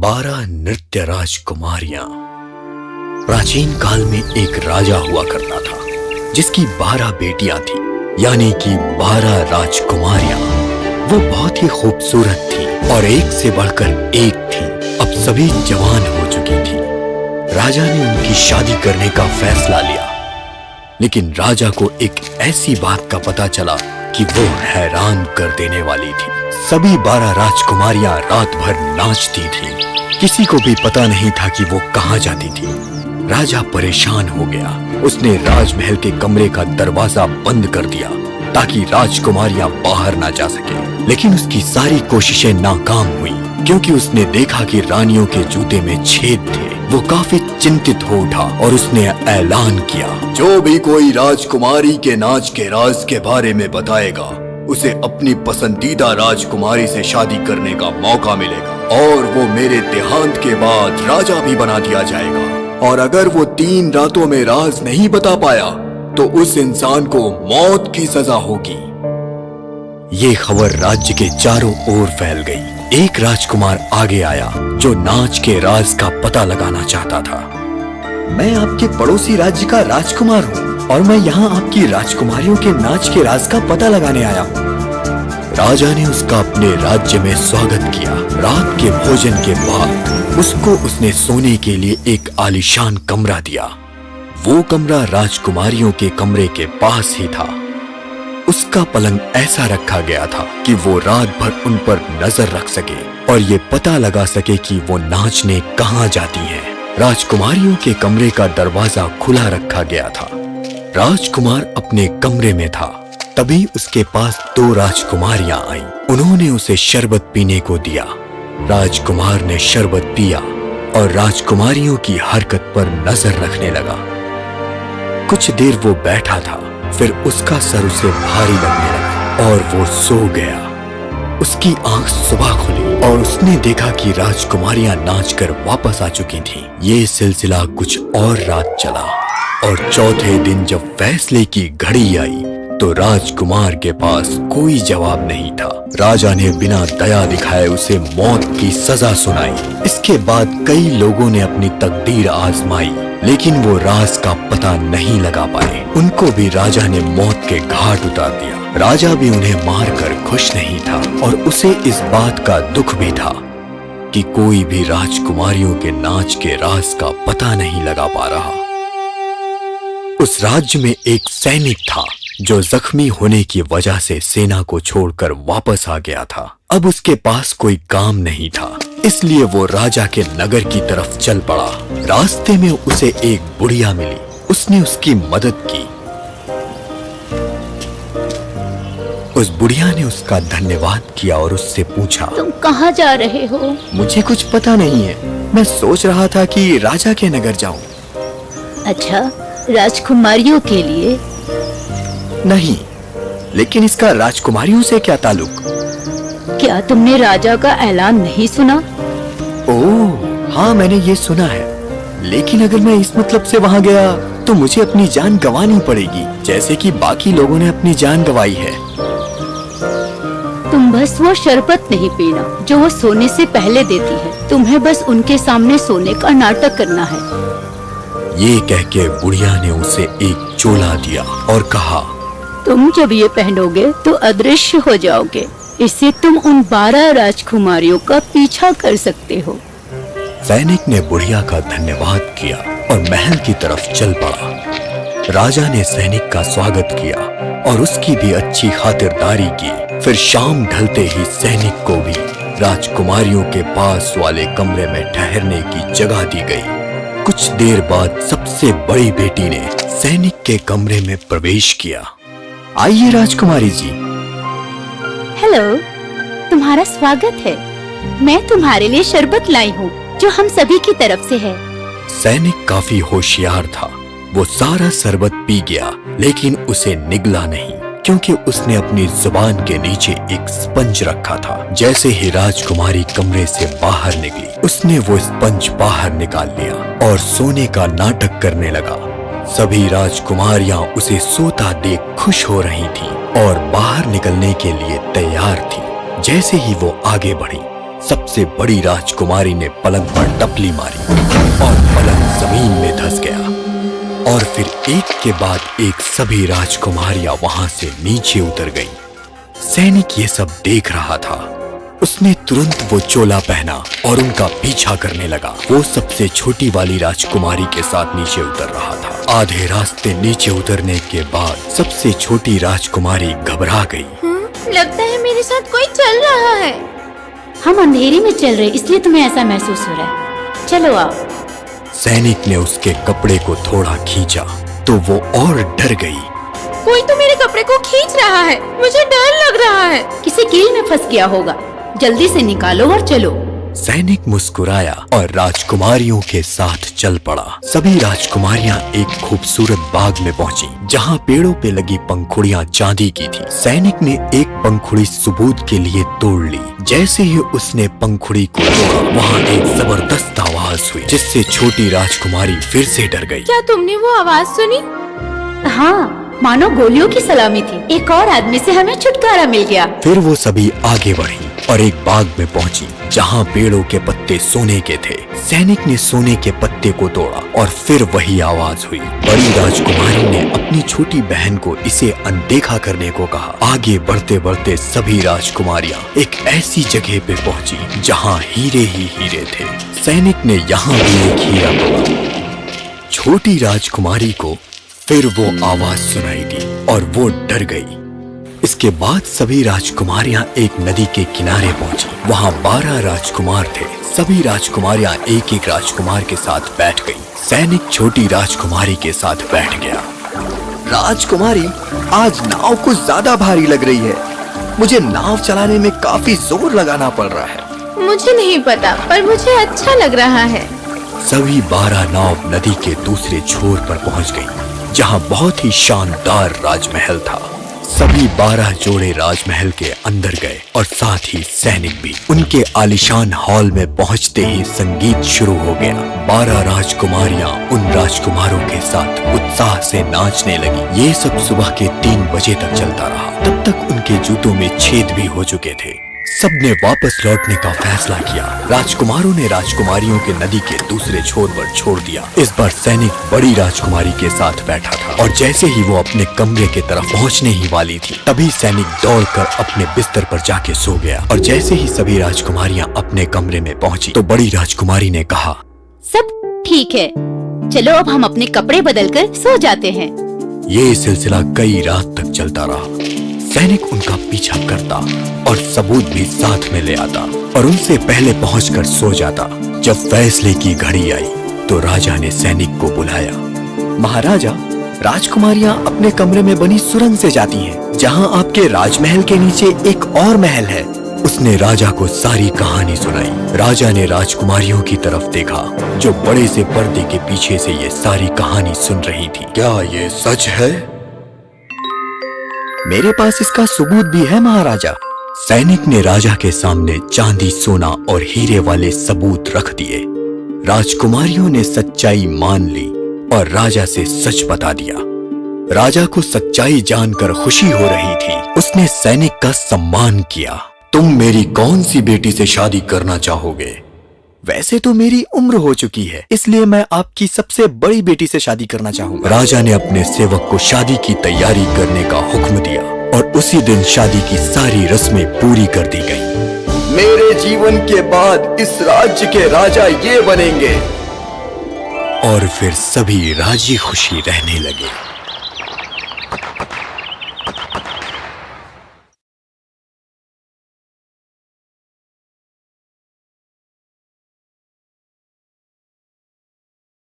12 नृत्य राजकुमारियां। प्राचीन काल में एक राजा हुआ करता था जिसकी 12 बेटियां थी, यानी कि 12 राजकुमारियां। वो बहुत ही खूबसूरत थी और एक से बढ़कर एक थी। अब सभी जवान हो चुकी थी। राजा ने उनकी शादी करने का फैसला लिया, लेकिन राजा को एक ऐसी बात का पता चला कि वो हैरान कर देने वाली थी। सभी 12 राजकुमारियां रात भर नाचती थीं। किसी को भी पता नहीं था कि वो कहाँ जाती थी। राजा परेशान हो गया। उसने राजमहल के कमरे का दरवाजा बंद कर दिया ताकि राजकुमारियां बाहर ना जा सके। लेकिन उसकी सारी कोशिशें नाकाम हुई क्योंकि उसने देखा कि रानियों के जूते में छेद थे। वो काफी चिंतित हो उठा और उसने ऐलान किया, जो भी कोई राजकुमारी के नाच के राज के बारे में बताएगा, उसे अपनी पसंदीदा राजकुमारी से शादी करने का मौका मिलेगा और वो मेरे देहांत के बाद राजा भी बना दिया जाएगा। और अगर वो 3 रातों में राज नहीं बता पाया तो उस इंसान को मौत की सजा होगी। ये खबर राज्य के चारों ओर फैल गई। एक राजकुमार आगे आया जो नाच के राज का पता लगाना चाहता था। मैं आपके पड़ोसी राज्य का राजकुमार हूँ और मैं यहाँ आपकी राजकुमारियों के नाच के राज का पता लगाने आया हूँ। राजा ने उसका अपने राज्य में स्वागत किया। रात के भोजन के बाद उसने सोने के लिए एक आलीशान कमरा दिया। वो कमरा राजकुमारियों के कमरे के पास ही था। उसका पलंग ऐसा रखा गया था कि वो रात भर उन पर नजर रख सके और ये पता लगा सके कि वो नाचने कहाँ जाती हैं। राजकुमारियों के कमरे का दरवाजा खुला रखा गया था। राजकुमार अपने कमरे में था, तभी उसके पास 2 राजकुमारियां आईं। उन्होंने उसे शरबत पीने को दिया। राजकुमार ने शरबत पिया और राजकुमारियों की हरकत पर नजर रखने लगा। कुछ देर वो बैठा था, फिर उसका सर उसे भारी लगने लगा और वो सो गया। उसकी आंख सुबह खुली और उसने देखा कि राजकुमारियां नाचकर वापस आ चुकी थीं। ये सिलसिला कुछ और रात चला और चौथे दिन जब फैसले की घड़ी आई तो राजकुमार के पास कोई जवाब नहीं था। राजा ने बिना दया दिखाए उसे मौत की सजा सुनाई। इसके बाद कई लोगों ने अपनी तकदीर आजमाई, लेकिन वो राज का पता नहीं लगा पाए। उनको भी राजा ने मौत के घाट उतार दिया। राजा भी उन्हें मारकर खुश नहीं था और उसे इस बात का दुख भी था कि कोई भी राजकुमारियों के नाच के राज का पता नहीं लगा पा रहा। उस राज्य में एक सैनिक था जो जख्मी होने की वजह से सेना को छोड़कर वापस आ गया था। अब उसके पास कोई काम नहीं था, इसलिए वो राजा के नगर की तरफ चल पड़ा। रास्ते में उसे एक बुढ़िया मिली। उसने उसकी मदद की। उस बुढ़िया ने उसका धन्यवाद किया और उससे पूछा, तुम कहाँ जा रहे हो? मुझे कुछ पता नहीं है। मैं सोच रहा था कि राजा के नगर जाऊं। अच्छा, राजकुमारियों के लिए? नहीं, लेकिन इसका राजकुमारियों से क्या ताल्लुक? क्या तुमने राजा का ऐलान नहीं सुना? ओह हाँ, मैंने ये सुना है, लेकिन अगर मैं इस मतलब से वहाँ गया तो मुझे अपनी जान गंवानी पड़ेगी, जैसे कि बाकी लोगों ने अपनी जान गंवाई है। तुम बस वो शरबत नहीं पीना जो वो सोने से पहले देती है। तुम्हें बस उनके सामने सोने का नाटक करना है। ये कह के बुढ़िया ने उसे एक चोला दिया और कहा, तुम जब ये पहनोगे तो अदृश्य हो जाओगे। इससे तुम उन 12 राजकुमारियों का पीछा कर सकते हो। सैनिक ने बुढ़िया का धन्यवाद किया और महल की तरफ चल पड़ा। राजा ने सैनिक का स्वागत किया और उसकी भी अच्छी खातिरदारी की। फिर शाम ढलते ही सैनिक को भी राजकुमारियों के पास वाले कमरे में ठहरने की जगह दी गई। कुछ देर बाद सबसे बड़ी बेटी ने सैनिक के कमरे में प्रवेश किया। आइए राजकुमारी जी। हेलो, तुम्हारा स्वागत है। मैं तुम्हारे लिए शरबत लाई हूँ जो हम सभी की तरफ से है। सैनिक काफी होशियार था। वो सारा शरबत पी गया, लेकिन उसे निगला नहीं क्योंकि उसने अपनी जुबान के नीचे एक स्पंज रखा था। जैसे ही राजकुमारी कमरे से बाहर निकली, उसने वो स्पंज बाहर निकाल लिया और सोने का नाटक करने लगा। सभी राजकुमारियां उसे सोता देख खुश हो रही थीं और बाहर निकलने के लिए तैयार थीं। जैसे ही वो आगे बढ़ी, सबसे बड़ी राजकुमारी ने पलंग पर टपली मारी और पलंग जमीन में धंस गया और फिर एक के बाद एक सभी राजकुमारियां वहां से नीचे उतर गईं। सैनिक ये सब देख रहा था। उसने तुरंत वो चोला पहना और उनका पीछा करने लगा। वो सबसे छोटी वाली राजकुमारी के साथ नीचे उतर रहा था। आधे रास्ते नीचे उतरने के बाद सबसे छोटी राजकुमारी घबरा गई। लगता है मेरे साथ कोई चल रहा है। हम अंधेरे में चल रहे इसलिए तुम्हें ऐसा महसूस हो रहा है। चलो आओ। सैनिक ने उसके कपड़े को थोड़ा खींचा तो वो और डर गई। कोई तो मेरे कपड़े को खींच रहा है, मुझे डर लग रहा है। किसी कील में फंस गया होगा, जल्दी से निकालो और चलो। सैनिक मुस्कुराया और राजकुमारियों के साथ चल पड़ा। सभी राजकुमारियां एक खूबसूरत बाग में पहुंची जहां पेड़ों पे लगी पंखुड़ियां चांदी की थी। सैनिक ने एक पंखुड़ी सबूत के लिए तोड़ ली। जैसे ही उसने पंखुड़ी को तोड़ा वहां एक जबरदस्त आवाज हुई जिससे छोटी राजकुमारी फिर से डर गई। क्या तुमने वो आवाज सुनी? हाँ, मानो गोलियों की सलामी थी। एक और आदमी से हमें छुटकारा मिल गया। फिर वो सभी आगे बढ़ी और एक बाग में पहुंची जहां पेड़ों के पत्ते सोने के थे। सैनिक ने सोने के पत्ते को तोड़ा और फिर वही आवाज हुई। बड़ी राजकुमारी ने अपनी छोटी बहन को इसे अनदेखा करने को कहा। आगे बढ़ते बढ़ते सभी राजकुमारियां एक ऐसी जगह पे पहुंची जहां हीरे ही हीरे थे। सैनिक ने यहाँ भी एक हीरा तोड़ा। छोटी राजकुमारी को फिर वो आवाज सुनाई दी और वो डर गई। इसके बाद सभी राजकुमारियां एक नदी के किनारे पहुंची। वहां 12 राजकुमार थे। सभी राजकुमारियां एक एक राजकुमार के साथ बैठ गईं। सैनिक छोटी राजकुमारी के साथ बैठ गया। राजकुमारी, आज नाव कुछ ज्यादा भारी लग रही है। मुझे नाव चलाने में काफी जोर लगाना पड़ रहा है। मुझे नहीं पता, पर मुझे अच्छा लग रहा है। सभी 12 नाव नदी के दूसरे छोर पर पहुंच गईं, जहां बहुत ही शानदार राजमहल था। सभी 12 जोड़े राजमहल के अंदर गए और साथ ही सैनिक भी। उनके आलीशान हॉल में पहुंचते ही संगीत शुरू हो गया। 12 राजकुमारियां उन राजकुमारों के साथ उत्साह से नाचने लगी। ये सब सुबह के 3 बजे तक चलता रहा। तब तक उनके जूतों में छेद भी हो चुके थे। सबने वापस लौटने का फैसला किया। राजकुमारों ने राजकुमारियों के नदी के दूसरे छोर पर छोड़ दिया। इस बार सैनिक बड़ी राजकुमारी के साथ बैठा था और जैसे ही वो अपने कमरे की तरफ पहुंचने ही वाली थी तभी सैनिक दौड़कर अपने बिस्तर पर जाके सो गया। और जैसे ही सभी राजकुमारियां अपने कमरे में पहुंची तो बड़ी राजकुमारी ने कहा, सब ठीक है, चलो अब हम अपने कपड़े बदलकर सो जाते हैं। ये सिलसिला कई रात तक चलता रहा। सैनिक उनका पीछा करता और सबूत भी साथ में ले आता और उनसे पहले पहुंचकर सो जाता। जब फैसले की घड़ी आई तो राजा ने सैनिक को बुलाया। महाराजा, राजकुमारियां अपने कमरे में बनी सुरंग से जाती हैं, जहां आपके राजमहल के नीचे एक और महल है। उसने राजा को सारी कहानी सुनाई। राजा ने राजकुमारियों की तरफ देखा जो बड़े से पर्दे के पीछे से ये सारी कहानी सुन रही थी। क्या ये सच है? मेरे पास इसका सबूत भी है महाराजा। सैनिक ने राजा के सामने चांदी, सोना और हीरे वाले सबूत रख दिए। राजकुमारियों ने सच्चाई मान ली और राजा से सच बता दिया। राजा को सच्चाई जानकर खुशी हो रही थी। उसने सैनिक का सम्मान किया। तुम मेरी कौन सी बेटी से शादी करना चाहोगे? वैसे तो मेरी उम्र हो चुकी है, इसलिए मैं आपकी सबसे बड़ी बेटी से शादी करना चाहूंगा। राजा ने अपने सेवक को शादी की तैयारी करने का हुक्म दिया और उसी दिन शादी की सारी रस्में पूरी कर दी गईं। मेरे जीवन के बाद इस राज्य के राजा ये बनेंगे। और फिर सभी राजी खुशी रहने लगे।